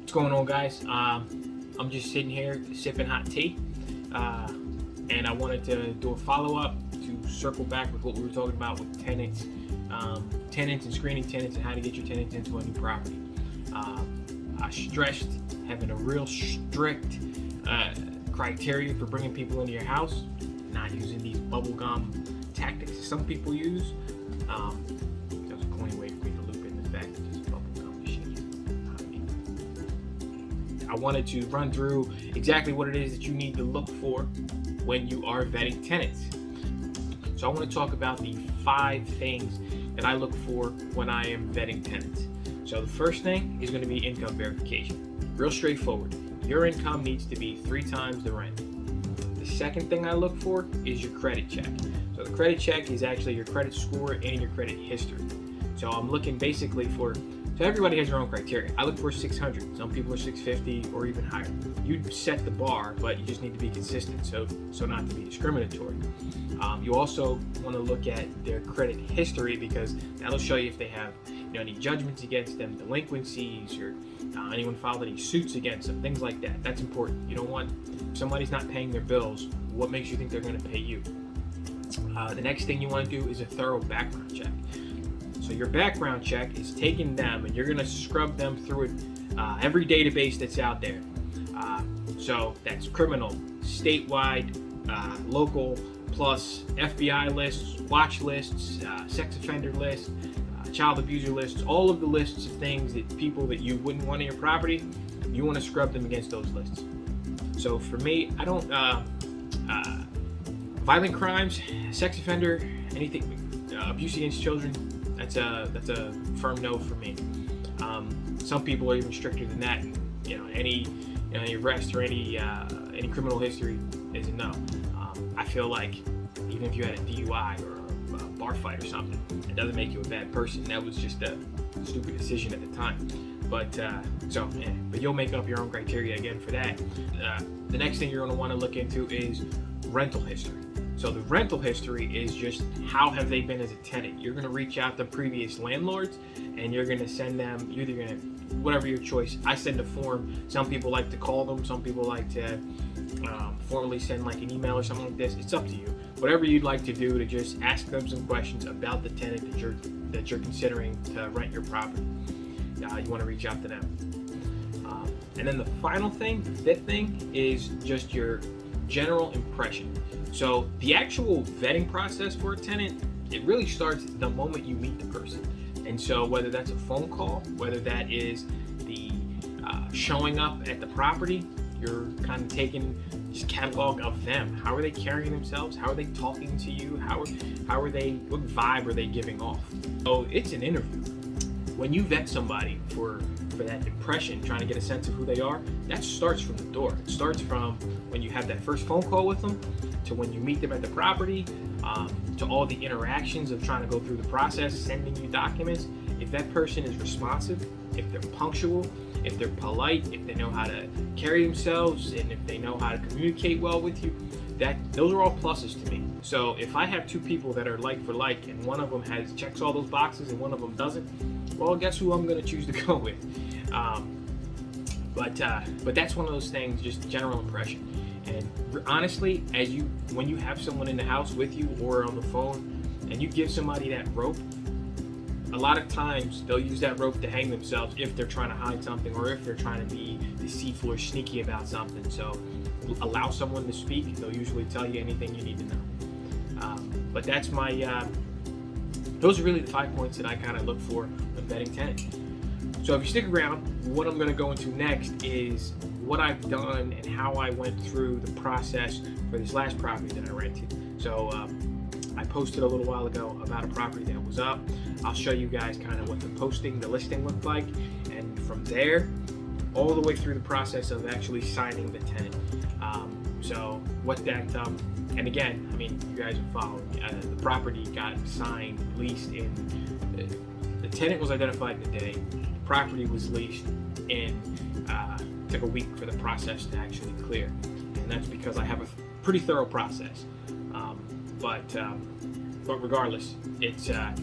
What's going on, guys? I'm just sitting here sipping hot tea, and I wanted to do a follow-up to circle back with what we were talking about with tenants, tenants and screening tenants and how to get your tenants into a new property. I stressed having a real strict criteria for bringing people into your house, not using these bubblegum tactics some people use. There's a corny way for me to loop in the fact that just bubblegum shit. I wanted to run through exactly what it is that you need to look for when you are vetting tenants. So I want to talk about the 5 things that I look for when I am vetting tenants. So the first thing is going to be income verification. Real straightforward. Your income needs to be 3 times the rent. The second thing I look for is your credit check. So the credit check is actually your credit score and your credit history. So I'm looking basically for, so everybody has their own criteria. I look for 600. Some people are 650 or even higher. You set the bar, but you just need to be consistent, so not to be discriminatory. You also want to look at their credit history because that'll show you if they have any judgments against them, delinquencies, or anyone filed any suits against them, things like that. That's important. You don't want, if somebody's not paying their bills, what makes you think they're going to pay you? The next thing you want to do is a thorough background check. So your background check is taking them and you're going to scrub them through it, every database that's out there. So that's criminal, statewide, local, plus FBI lists, watch lists, sex offender lists, child abuser lists, all of the lists of things that people that you wouldn't want in your property, you want to scrub them against those lists. So for me, I don't, violent crimes, sex offender, anything, abuse against children, that's a firm no for me. Some people are even stricter than that. Any arrest or any criminal history is a no. I feel like even if you had a DUI or a bar fight or something, it doesn't make you a bad person. That was just a stupid decision at the time. But you'll make up your own criteria again for that. The next thing you're going to want to look into is rental history. So the rental history is just how have they been as a tenant. You're going to reach out to previous landlords and you're going to send them, you're either going to, whatever your choice. I send a form. Some people like to call them. Some people like to formally send like an email or something like this. It's up to you. Whatever you'd like to do to just ask them some questions about the tenant that you're considering to rent your property. You want to reach out to them. And then the final thing, the 5th thing, is just your general impression. So the actual vetting process for a tenant, it really starts the moment you meet the person. And so whether that's a phone call, whether that is the showing up at the property, you're kind of taking just catalog of them. How are they carrying themselves? How are they talking to you? How are they, what vibe are they giving off? So it's an interview. When you vet somebody for that impression, trying to get a sense of who they are, that starts from the door. It starts from when you have that first phone call with them, to when you meet them at the property, to all the interactions of trying to go through the process, sending you documents. If that person is responsive, if they're punctual, if they're polite, if they know how to carry themselves, and if they know how to communicate well with you, those are all pluses to me. So if I have 2 people that are like for like, and one of them checks all those boxes and one of them doesn't, well, guess who I'm going to choose to go with? But that's one of those things, just general impression. And honestly, when you have someone in the house with you or on the phone, and you give somebody that rope, a lot of times they'll use that rope to hang themselves if they're trying to hide something or if they're trying to be deceitful or sneaky about something. So allow someone to speak. They'll usually tell you anything you need to know. But that's those are really the 5 points that I kind of look for when vetting tenants. So if you stick around, what I'm going to go into next is what I've done and how I went through the process for this last property that I rented. So I posted a little while ago about a property that was up. I'll show you guys kind of what the listing looked like, and from there all the way through the process of actually signing the tenant. So what that and again, I mean, you guys are following. The property got signed, leased in. The tenant was identified in the day. The property was leased in. Took a week for the process to actually clear, and that's because I have a pretty thorough process. But regardless, it's a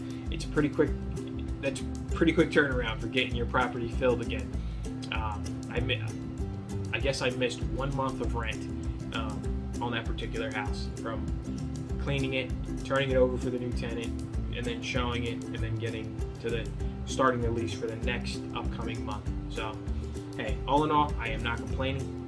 pretty quick. That's pretty quick turnaround for getting your property filled again. I guess I missed 1 month of rent on that particular house, from cleaning it, turning it over for the new tenant, and then showing it, and then getting to the starting the lease for the next upcoming month. So, hey, all in all, I am not complaining.